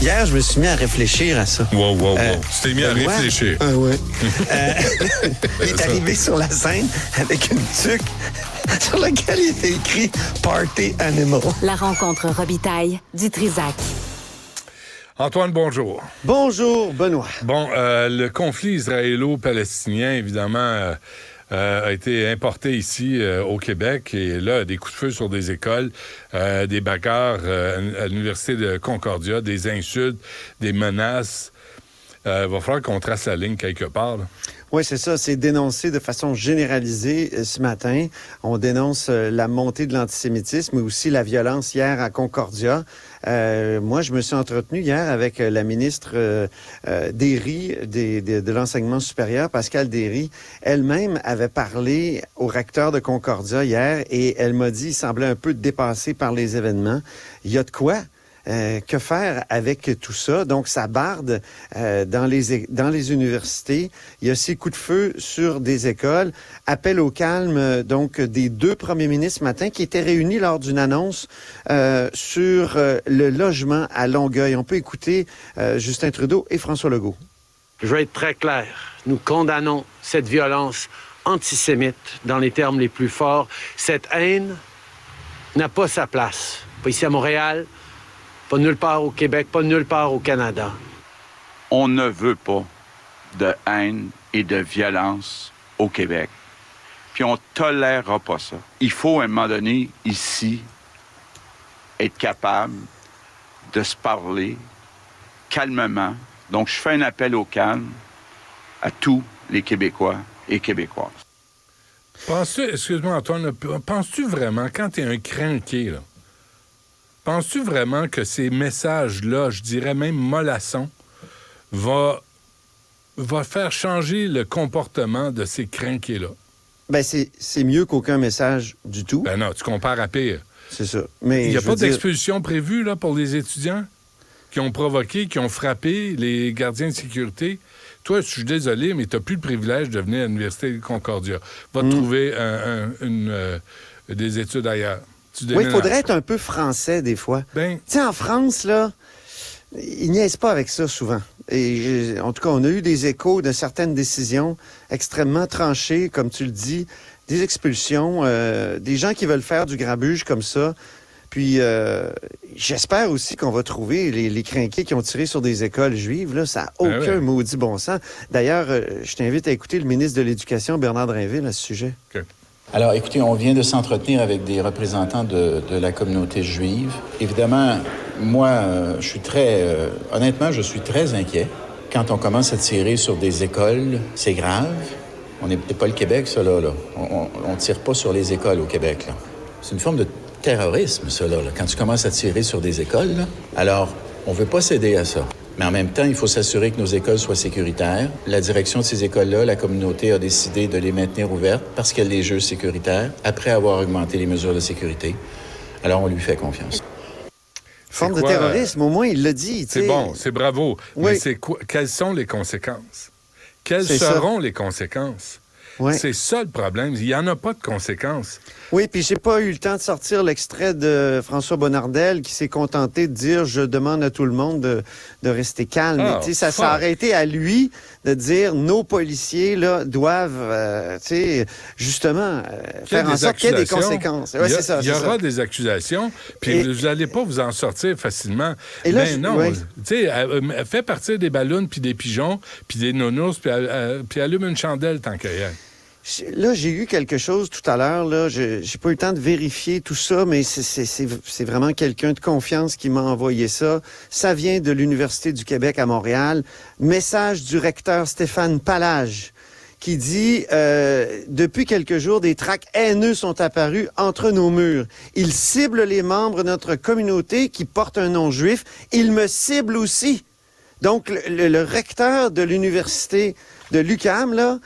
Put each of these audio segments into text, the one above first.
Hier, je me suis mis à réfléchir à ça. Wow. Tu t'es mis à réfléchir. Ah ouais. Il est arrivé sur la scène avec une tuque sur laquelle il était écrit « Party Animal ». La rencontre Robitaille du Trisac. Antoine, bonjour. Bonjour, Benoît. Bon, le conflit israélo-palestinien, évidemment, a été importé ici au Québec. Et là, des coups de feu sur des écoles, des bagarres à l'Université de Concordia, des insultes, des menaces. Va falloir qu'on trace la ligne quelque part, là. Oui, c'est ça. C'est dénoncé de façon généralisée ce matin. On dénonce la montée de l'antisémitisme, mais aussi la violence hier à Concordia. Moi, je me suis entretenu hier avec la ministre Derry de l'enseignement supérieur, Pascale Derry. Elle-même avait parlé au recteur de Concordia hier et elle m'a dit qu'il semblait un peu dépassé par les événements. Il y a de quoi? Que faire avec tout ça? Donc, ça barde dans les universités. Il y a ces coups de feu sur des écoles. Appel au calme, donc, des deux premiers ministres ce matin qui étaient réunis lors d'une annonce sur le logement à Longueuil. On peut écouter Justin Trudeau et François Legault. Je vais être très clair. Nous condamnons cette violence antisémite dans les termes les plus forts. Cette haine n'a pas sa place. Pas ici à Montréal, pas nulle part au Québec, pas nulle part au Canada. On ne veut pas de haine et de violence au Québec. Puis on ne tolérera pas ça. Il faut, à un moment donné, ici, être capable de se parler calmement. Donc, je fais un appel au calme à tous les Québécois et Québécoises. Excuse-moi, Antoine, penses-tu vraiment, quand tu es un crinqué, là, penses-tu vraiment que ces messages-là, je dirais même mollassons, va faire changer le comportement de ces crinqués-là? Ben, c'est mieux qu'aucun message du tout. Ben non, tu compares à pire. C'est ça. Mais il n'y a pas d'expulsion prévue là, pour les étudiants qui ont provoqué, qui ont frappé les gardiens de sécurité. Toi, je suis désolé, mais tu n'as plus le privilège de venir à l'Université de Concordia. Va te trouver des études ailleurs. Oui, il faudrait être un peu français des fois. Tu sais, en France, là, ils niaisent pas avec ça souvent. Et en tout cas, on a eu des échos de certaines décisions extrêmement tranchées, comme tu le dis, des expulsions, des gens qui veulent faire du grabuge comme ça. Puis, j'espère aussi qu'on va trouver les crinqués qui ont tiré sur des écoles juives. Là, ça n'a aucun maudit bon sens. D'ailleurs, je t'invite à écouter le ministre de l'Éducation, Bernard Drinville, à ce sujet. OK. Alors, écoutez, on vient de s'entretenir avec des représentants de la communauté juive. Évidemment, moi, honnêtement, je suis très inquiet. Quand on commence à tirer sur des écoles, c'est grave. On n'est pas le Québec, ça, là. On tire pas sur les écoles au Québec, là. C'est une forme de terrorisme, ça, là. Quand tu commences à tirer sur des écoles, là. Alors, on veut pas céder à ça. Mais en même temps, il faut s'assurer que nos écoles soient sécuritaires. La direction de ces écoles-là, la communauté a décidé de les maintenir ouvertes parce qu'elle les juge sécuritaires, après avoir augmenté les mesures de sécurité. Alors, on lui fait confiance. Forme de terrorisme, au moins, il l'a dit. C'est bon, c'est bravo. Oui. Mais quelles sont les conséquences? Quelles seront les conséquences? Oui. C'est ça le problème. Il n'y en a pas de conséquences. Oui, puis j'ai pas eu le temps de sortir l'extrait de François Bonnardel qui s'est contenté de dire « Je demande à tout le monde de rester calme ». Ça s'est arrêté à lui de dire « Nos policiers là, doivent justement faire en sorte qu'il y ait des conséquences ». Ouais, il y aura des accusations, puis vous n'allez pas vous en sortir facilement. Et là, fais partir des ballons, puis des pigeons, puis des nounours, puis allume une chandelle tant qu'il y a. Là, j'ai eu quelque chose tout à l'heure. Là, j'ai pas eu le temps de vérifier tout ça, mais c'est vraiment quelqu'un de confiance qui m'a envoyé ça. Ça vient de l'Université du Québec à Montréal. Message du recteur Stéphane Pallage qui dit depuis quelques jours, des tracts haineux sont apparus entre nos murs. Ils ciblent les membres de notre communauté qui portent un nom juif. Ils me ciblent aussi. Donc, le recteur de l'Université de l'UQAM, là,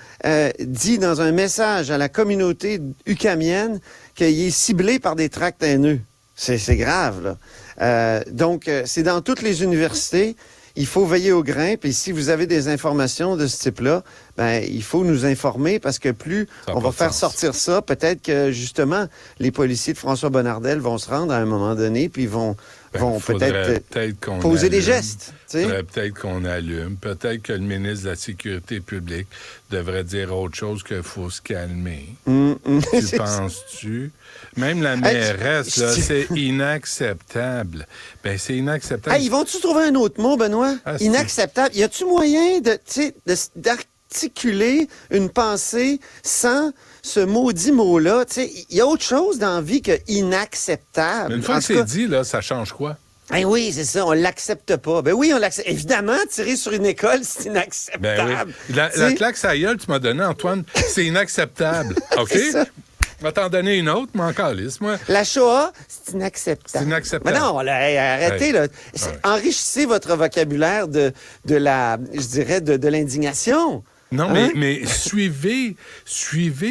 dit dans un message à la communauté uqamienne qu'il est ciblé par des tracts haineux. C'est grave, là. Donc, c'est dans toutes les universités. Il faut veiller au grain. Puis si vous avez des informations de ce type-là, ben il faut nous informer parce que plus on va faire sortir ça, peut-être que, justement, les policiers de François Bonnardel vont se rendre à un moment donné puis vont vont peut-être qu'on poser des allume. gestes. Tu sais. Peut-être qu'on allume. Peut-être que le ministre de la Sécurité publique devrait dire autre chose qu'il faut se calmer. Tu penses-tu? Même la mairesse, là, c'est inacceptable. Ben, c'est inacceptable. Hey, ils vont-tu trouver un autre mot, Benoît? Inacceptable. Y a-tu moyen d'articuler une pensée sans ce maudit mot-là? Il y a autre chose dans la vie que inacceptable. Mais une fois que c'est dit, là, ça change quoi? Ben oui, c'est ça, on l'accepte pas. Ben oui, on l'accepte. Évidemment, tirer sur une école, c'est inacceptable. Ben oui. La claque sa gueule, tu m'as donné, Antoine, c'est inacceptable. OK? C'est ça. Je vais t'en donner une autre, mais encore lisse, moi. La Shoah, c'est inacceptable. C'est inacceptable. Mais non, là, arrêtez, là. Enrichissez votre vocabulaire de l'indignation. Non, mais suivez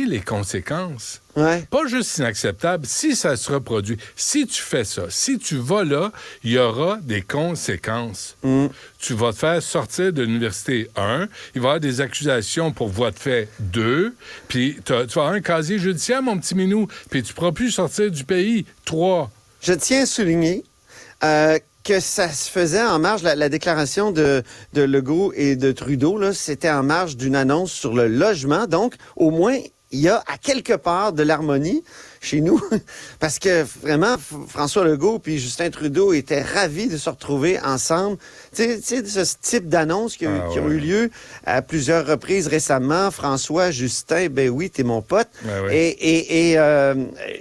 les conséquences. Ouais. Pas juste inacceptable, si ça se reproduit. Si tu fais ça, si tu vas là, il y aura des conséquences. Tu vas te faire sortir de l'université 1, il va y avoir des accusations pour voie de fait 2, puis tu vas avoir un casier judiciaire, mon petit minou, puis tu ne pourras plus sortir du pays 3. Je tiens à souligner que ça se faisait en marge, la déclaration de Legault et de Trudeau, là, c'était en marge d'une annonce sur le logement. Donc, au moins, il y a à quelque part de l'harmonie chez nous, parce que vraiment, François Legault puis Justin Trudeau étaient ravis de se retrouver ensemble. Tu sais, ce type d'annonces qui ont eu lieu à plusieurs reprises récemment. François, Justin, ben oui, t'es mon pote. Ben oui. Et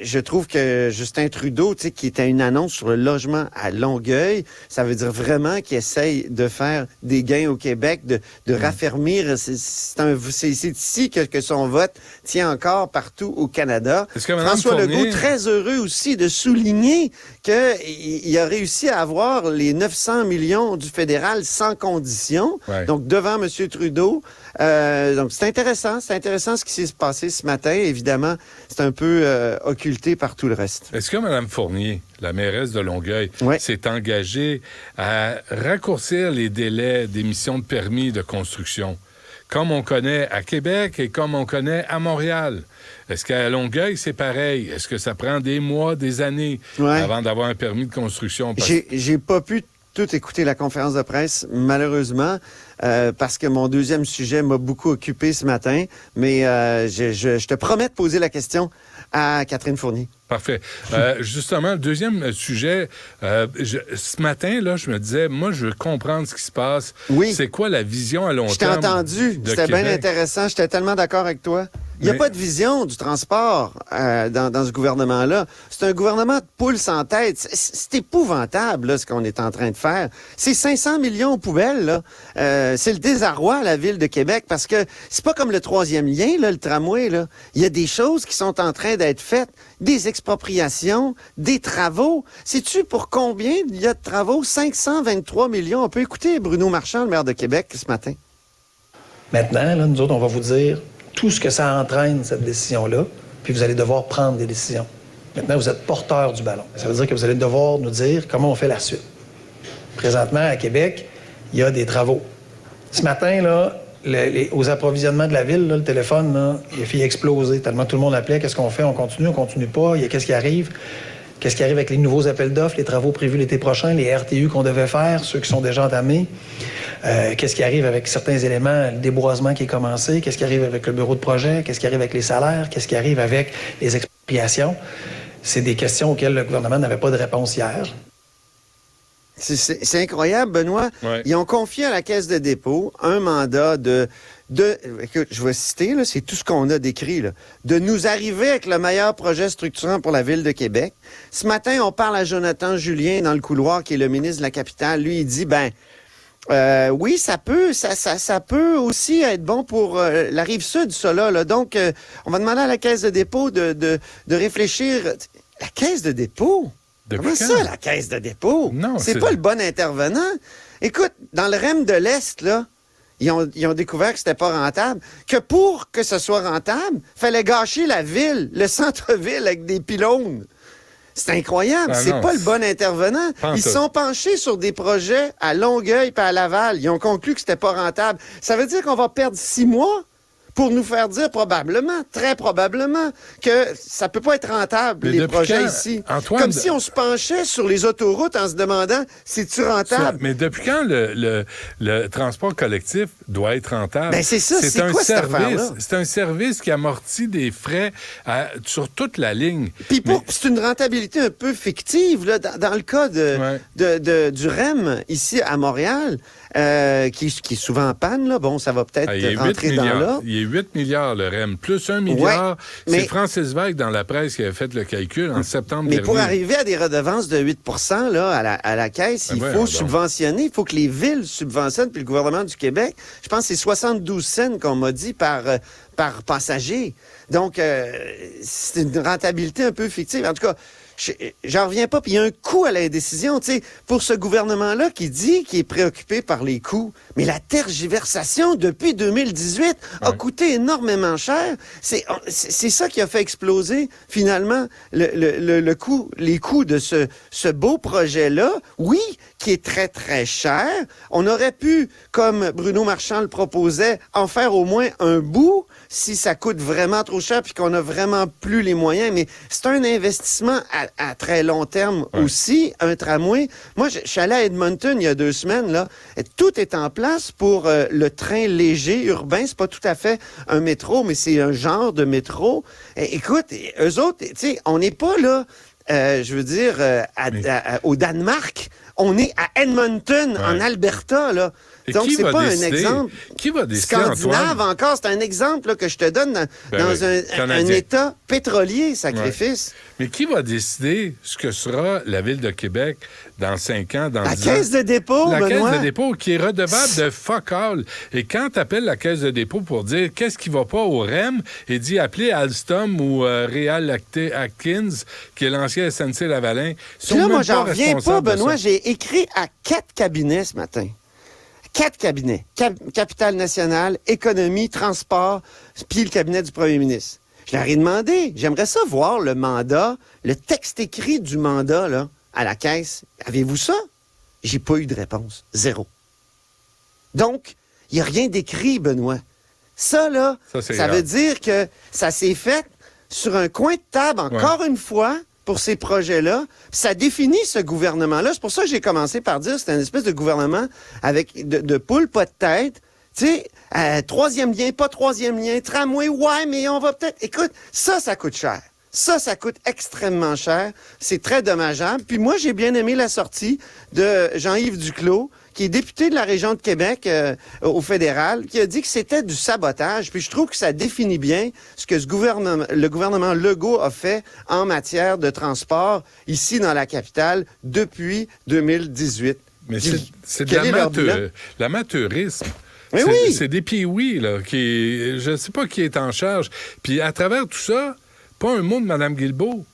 je trouve que Justin Trudeau, tu sais, qui était une annonce sur le logement à Longueuil, ça veut dire vraiment qu'il essaye de faire des gains au Québec, de raffermir. C'est ici que son vote tient encore partout au Canada. Est-ce que François Legault, très heureux aussi de souligner qu'il a réussi à avoir les 900 millions du fédéral sans condition, donc devant M. Trudeau. Donc c'est intéressant ce qui s'est passé ce matin. Évidemment, c'est un peu occulté par tout le reste. Est-ce que Mme Fournier, la mairesse de Longueuil, s'est engagée à raccourcir les délais d'émission de permis de construction, comme on connaît à Québec et comme on connaît à Montréal? Est-ce qu'à Longueuil, c'est pareil? Est-ce que ça prend des mois, des années avant d'avoir un permis de construction? J'ai pas pu tout écouter la conférence de presse, malheureusement, parce que mon deuxième sujet m'a beaucoup occupé ce matin. Mais je te promets de poser la question à Catherine Fournier. Parfait. Justement, le deuxième sujet, ce matin, là, je me disais, moi, je veux comprendre ce qui se passe. Oui. C'est quoi la vision à long terme? Je t'ai entendu. C'était bien intéressant. J'étais tellement d'accord avec toi. Il n'y a pas de vision du transport dans ce gouvernement-là. C'est un gouvernement de poule sans tête. C'est épouvantable, là, ce qu'on est en train de faire. C'est 500 millions aux poubelles, là. C'est le désarroi à la Ville de Québec parce que c'est pas comme le troisième lien, là, le tramway, là. Il y a des choses qui sont en train d'être faites. Des expropriations, des travaux. Sais-tu pour combien il y a de travaux? 523 millions. On peut écouter Bruno Marchand, le maire de Québec, ce matin. Maintenant, là, nous autres, on va vous dire tout ce que ça entraîne, cette décision-là, puis vous allez devoir prendre des décisions. Maintenant, vous êtes porteur du ballon. Ça veut dire que vous allez devoir nous dire comment on fait la suite. Présentement, à Québec, il y a des travaux. Ce matin, là, aux approvisionnements de la ville, là, le téléphone, là, il a fait exploser. Tellement tout le monde appelait. Qu'est-ce qu'on fait? On continue pas? Qu'est-ce qui arrive? Qu'est-ce qui arrive avec les nouveaux appels d'offres, les travaux prévus l'été prochain, les RTU qu'on devait faire, ceux qui sont déjà entamés? Qu'est-ce qui arrive avec certains éléments, le déboisement qui est commencé? Qu'est-ce qui arrive avec le bureau de projet? Qu'est-ce qui arrive avec les salaires? Qu'est-ce qui arrive avec les expropriations? C'est des questions auxquelles le gouvernement n'avait pas de réponse hier. C'est incroyable, Benoît. Ouais. Ils ont confié à la Caisse de dépôt un mandat écoute, je vais citer, là, c'est tout ce qu'on a décrit, là, de nous arriver avec le meilleur projet structurant pour la Ville de Québec. Ce matin, on parle à Jonathan Julien dans le couloir, qui est le ministre de la Capitale. Lui, il dit, oui, ça peut aussi être bon pour la Rive-Sud, ça, là. Donc, on va demander à la Caisse de dépôt de réfléchir. La Caisse de dépôt? Comment ça, la Caisse de dépôt? Non, c'est pas le bon intervenant. Écoute, dans le REM de l'Est, là, ils ont découvert que c'était pas rentable. Que pour que ce soit rentable, fallait gâcher la ville, le centre-ville avec des pylônes. C'est incroyable. C'est pas le bon intervenant. Ils se sont penchés sur des projets à Longueuil et à Laval. Ils ont conclu que c'était pas rentable. Ça veut dire qu'on va perdre 6 mois pour nous faire dire probablement, très probablement, que ça peut pas être rentable, Mais les depuis projets quand, ici. Antoine, Comme si on se penchait sur les autoroutes en se demandant, c'est-tu rentable? Mais depuis quand le transport collectif doit être rentable? Ben c'est ça, c'est un quoi cette service. affaire-là? C'est un service qui amortit des frais sur toute la ligne. Puis c'est une rentabilité un peu fictive, là, dans le cas du REM, ici à Montréal, qui est souvent en panne, là. Bon, ça va peut-être rentrer dans l'ordre. Il y a 8 milliards, le REM. Plus 1 milliard. C'est Francis Weig, dans la presse, qui avait fait le calcul en septembre dernier. Mais pour arriver à des redevances de 8 là, à la caisse, il faut subventionner. Il faut que les villes subventionnent, puis le gouvernement du Québec, je pense que c'est 72 cents qu'on m'a dit par passager. Donc, c'est une rentabilité un peu fictive. En tout cas, j'en reviens pas. Puis il y a un coût à la décision, tu sais, pour ce gouvernement-là qui dit qu'il est préoccupé par les coûts. Mais la tergiversation depuis 2018 a coûté énormément cher. C'est ça qui a fait exploser, finalement, le coût, les coûts de ce beau projet-là. Oui, qui est très, très cher. On aurait pu, comme Bruno Marchand le proposait, en faire au moins un bout si ça coûte vraiment trop cher puis qu'on n'a vraiment plus les moyens. Mais c'est un investissement à très long terme aussi, un tramway. Moi, je suis allé à Edmonton il y a 2 semaines, là. Et tout est en place pour le train léger urbain. C'est pas tout à fait un métro, mais c'est un genre de métro. Écoute, eux autres, tu sais, on n'est pas là, je veux dire, au Danemark. On est à Edmonton, en Alberta, là. Donc, c'est pas un exemple. Qui va décider, Scandinave, Antoine? encore, c'est un exemple là, que je te donne dans un État pétrolier, sacrifice. Mais qui va décider ce que sera la Ville de Québec dans 5 ans, dans 10 ans? La Caisse de dépôt, La Benoît. Caisse de dépôt qui est redevable de fuck all. Et quand tu appelles la Caisse de dépôt pour dire qu'est-ce qui va pas au REM, et dit appeler Alstom ou Réal Atkins, qui est l'ancien SNC-Lavalin. Puis là, moi, j'en reviens pas, Benoît. J'ai écrit à 4 cabinets ce matin. 4 cabinets. Capitale nationale, économie, transport, puis le cabinet du premier ministre. Je leur ai demandé, j'aimerais ça voir le mandat, le texte écrit du mandat, là, à la caisse. Avez-vous ça? J'ai pas eu de réponse. 0. Donc, il n'y a rien d'écrit, Benoît. Ça, là, ça veut dire que ça s'est fait sur un coin de table, encore une fois, pour ces projets-là. Ça définit ce gouvernement-là. C'est pour ça que j'ai commencé par dire que c'est une espèce de gouvernement avec de poule, pas de tête. Tu sais, troisième lien, pas troisième lien, tramway, mais on va peut-être... Écoute, ça coûte cher. Ça coûte extrêmement cher. C'est très dommageable. Puis moi, j'ai bien aimé la sortie de Jean-Yves Duclos, qui est député de la région de Québec au fédéral, qui a dit que c'était du sabotage. Puis je trouve que ça définit bien ce que le gouvernement Legault a fait en matière de transport ici dans la capitale depuis 2018. Mais c'est de l'amateurisme. Mais oui! C'est des pee-oui, là, je ne sais pas qui est en charge. Puis à travers tout ça, pas un mot de Mme Guilbeault.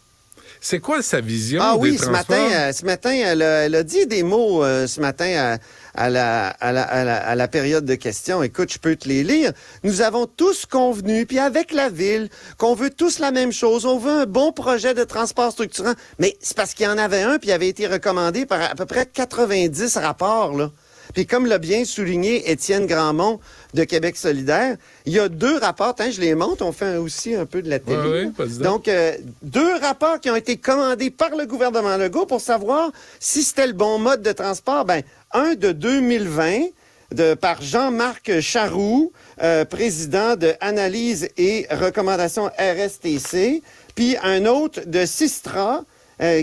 C'est quoi sa vision des transports? Ce matin, elle a dit des mots ce matin à la période de questions. Écoute, je peux te les lire. Nous avons tous convenu, puis avec la Ville, qu'on veut tous la même chose. On veut un bon projet de transport structurant. Mais c'est parce qu'il y en avait un, puis il avait été recommandé par à peu près 90 rapports, là. Puis comme l'a bien souligné Étienne Grandmont de Québec solidaire, il y a 2 rapports, je les montre, on fait aussi un peu de la télé. Donc, 2 rapports qui ont été commandés par le gouvernement Legault pour savoir si c'était le bon mode de transport. Un de 2020 par Jean-Marc Charroux, président de Analyse et Recommandations RSTC, puis un autre de Sistra,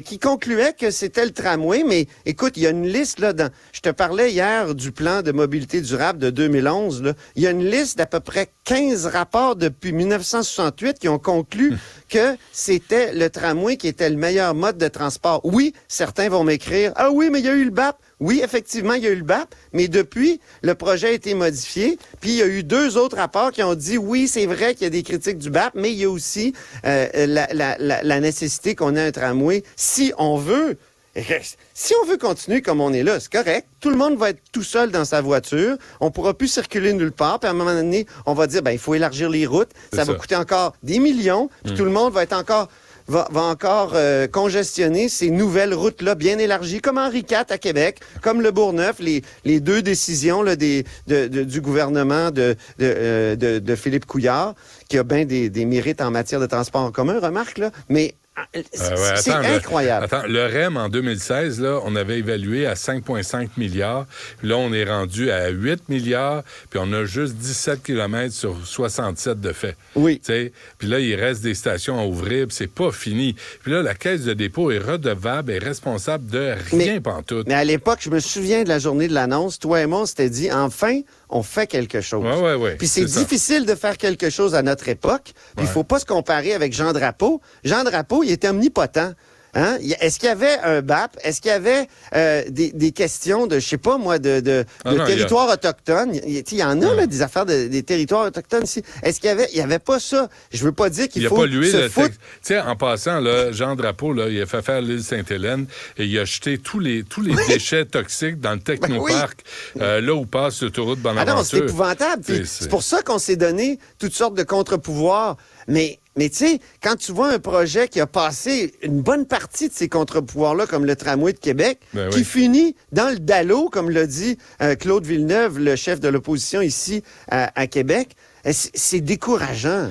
qui concluait que c'était le tramway, mais écoute, il y a une liste, là, je te parlais hier du plan de mobilité durable de 2011, là. Il y a une liste d'à peu près 15 rapports depuis 1968 qui ont conclu que c'était le tramway qui était le meilleur mode de transport. Oui, certains vont m'écrire, « Ah oui, mais il y a eu le BAP. » Oui, effectivement, il y a eu le BAP, mais depuis, le projet a été modifié. Puis, il y a eu 2 autres rapports qui ont dit, oui, c'est vrai qu'il y a des critiques du BAP, mais il y a aussi la nécessité qu'on ait un tramway si on veut. Si on veut continuer comme on est là, c'est correct. Tout le monde va être tout seul dans sa voiture. On pourra plus circuler nulle part. Puis à un moment donné, on va dire, il faut élargir les routes. Ça va coûter encore des millions. Puis tout le monde va être encore va encore congestionner ces nouvelles routes-là bien élargies, comme Henri IV à Québec, comme le Bourgneuf, les deux décisions là, du gouvernement de Philippe Couillard, qui a bien des mérites en matière de transport en commun, remarque, là, mais c'est incroyable. Le REM, en 2016, là, on avait évalué à 5,5 milliards. Là, on est rendu à 8 milliards, puis on a juste 17 km sur 67 de fait. Oui. T'sais? Puis là, il reste des stations à ouvrir, puis c'est pas fini. Puis là, la Caisse de dépôt est redevable et responsable de rien pantoute. Mais à l'époque, je me souviens de la journée de l'annonce, toi et moi, on s'était dit, enfin, on fait quelque chose. Ouais. Puis c'est difficile de faire quelque chose à notre époque. Puis il faut pas se comparer avec Jean Drapeau. Jean Drapeau, il était omnipotent. Hein? Est-ce qu'il y avait un BAP? Est-ce qu'il y avait des questions de, je sais pas moi, de territoires autochtones? Il y en a, là, des affaires des territoires autochtones ici. Est-ce qu'il y avait... Il y avait pas ça. Je veux pas dire qu'il faut se foutre... Tu sais, en passant, là, Jean Drapeau, là, il a fait faire l'île Sainte-Hélène et il a jeté tous les déchets toxiques dans le technoparc, là où passe l'autoroute Bonaventure. Ah non, c'est épouvantable. C'est pour ça qu'on s'est donné toutes sortes de contre-pouvoirs. Mais tu sais, quand tu vois un projet qui a passé une bonne partie de ces contre-pouvoirs-là, comme le tramway de Québec, qui finit dans le dallo, comme l'a dit Claude Villeneuve, le chef de l'opposition ici à Québec, c'est décourageant.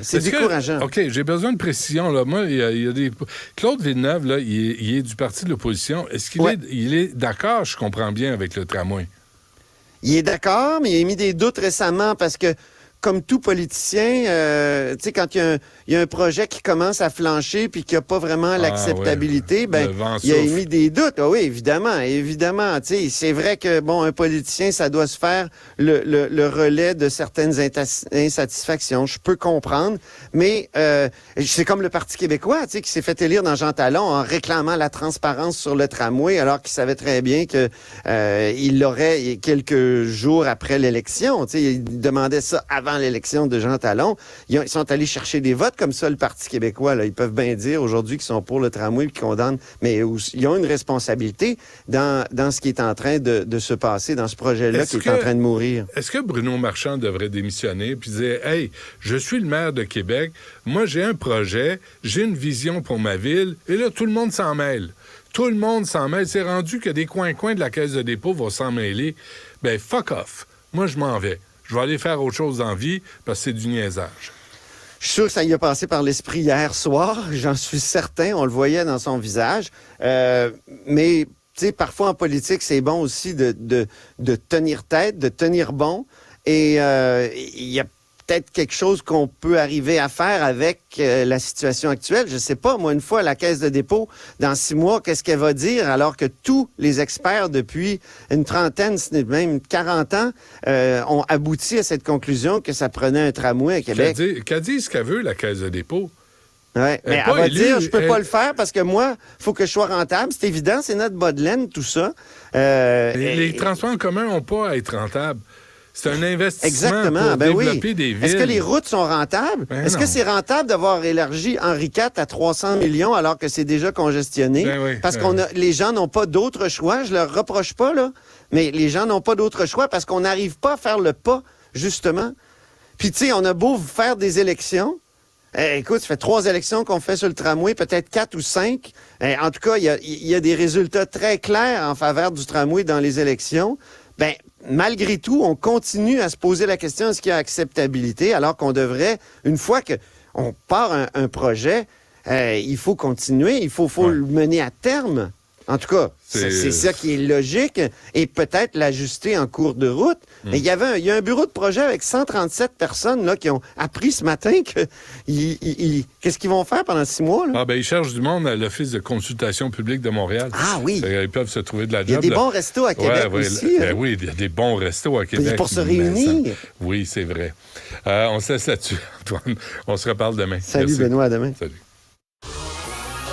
OK, j'ai besoin de précision. Là. Moi, il y a des... Claude Villeneuve, là, il est du parti de l'opposition. Est-ce qu'il est d'accord, je comprends bien, avec le tramway? Il est d'accord, mais il a mis des doutes récemment parce que comme tout politicien, tu sais, quand il y a un projet qui commence à flancher puis qui n'a pas vraiment l'acceptabilité, il a émis des doutes. Ah oui, évidemment. Tu sais, c'est vrai que, bon, un politicien, ça doit se faire le relais de certaines insatisfactions. Je peux comprendre, mais c'est comme le Parti québécois, tu sais, qui s'est fait élire dans Jean Talon en réclamant la transparence sur le tramway, alors qu'il savait très bien que il l'aurait quelques jours après l'élection. Tu sais, il demandait ça avant l'élection de Jean Talon. Ils sont allés chercher des votes comme ça, le Parti québécois. Là. Ils peuvent bien dire aujourd'hui qu'ils sont pour le tramway et qu'ils condamnent, mais ils ont une responsabilité dans ce qui est en train de se passer, dans ce projet-là qui est en train de mourir. Est-ce que Bruno Marchand devrait démissionner puis dire « Hey, je suis le maire de Québec, moi j'ai un projet, j'ai une vision pour ma ville, et là tout le monde s'en mêle. » Tout le monde s'en mêle. C'est rendu que des coins-coins de la Caisse de dépôt vont s'en mêler. Ben fuck off. Moi, je m'en vais. Je vais aller faire autre chose dans la vie parce que c'est du niaisage. Je suis sûr que ça y a passé par l'esprit hier soir. J'en suis certain. On le voyait dans son visage. Mais, tu sais, parfois en politique, c'est bon aussi de tenir tête, de tenir bon. Et il y a peut-être quelque chose qu'on peut arriver à faire avec la situation actuelle. Je sais pas, moi, une fois, la Caisse de dépôt, dans 6 mois, qu'est-ce qu'elle va dire, alors que tous les experts, depuis une trentaine, même 40 ans, ont abouti à cette conclusion que ça prenait un tramway à Québec. Qu'elle dit ce qu'elle veut, la Caisse de dépôt. Ouais, mais elle va dire, je peux pas le faire parce que moi, il faut que je sois rentable. C'est évident, c'est notre bas de laine, tout ça. Les transports en commun n'ont pas à être rentables. C'est un investissement pour développer des villes. Est-ce que les routes sont rentables? Est-ce que c'est rentable d'avoir élargi Henri IV à 300 millions alors que c'est déjà congestionné? Parce que les gens n'ont pas d'autre choix. Je leur reproche pas, là. Mais les gens n'ont pas d'autre choix parce qu'on n'arrive pas à faire le pas, justement. Puis, tu sais, on a beau faire des élections. Écoute, ça fait 3 élections qu'on fait sur le tramway, peut-être 4 ou 5. En tout cas, il y a des résultats très clairs en faveur du tramway dans les élections. Ben, malgré tout, on continue à se poser la question est-ce qu'il y a acceptabilité, alors qu'on devrait, une fois qu'on part un projet, il faut continuer, il faut le mener à terme. En tout cas, c'est ça qui est logique et peut-être l'ajuster en cours de route. Mais il y a un bureau de projet avec 137 personnes là, qui ont appris ce matin que qu'est-ce qu'ils vont faire pendant 6 mois? Là? Ah ben ils cherchent du monde à l'Office de consultation publique de Montréal. Ah oui! Ils peuvent se trouver de la job. Il y a des bons restos à Québec aussi. Oui, il y a des bons restos à Québec. Pour se réunir. Oui, c'est vrai. On se laisse là-dessus, Antoine. On se reparle demain. Salut Benoît, à demain. Salut.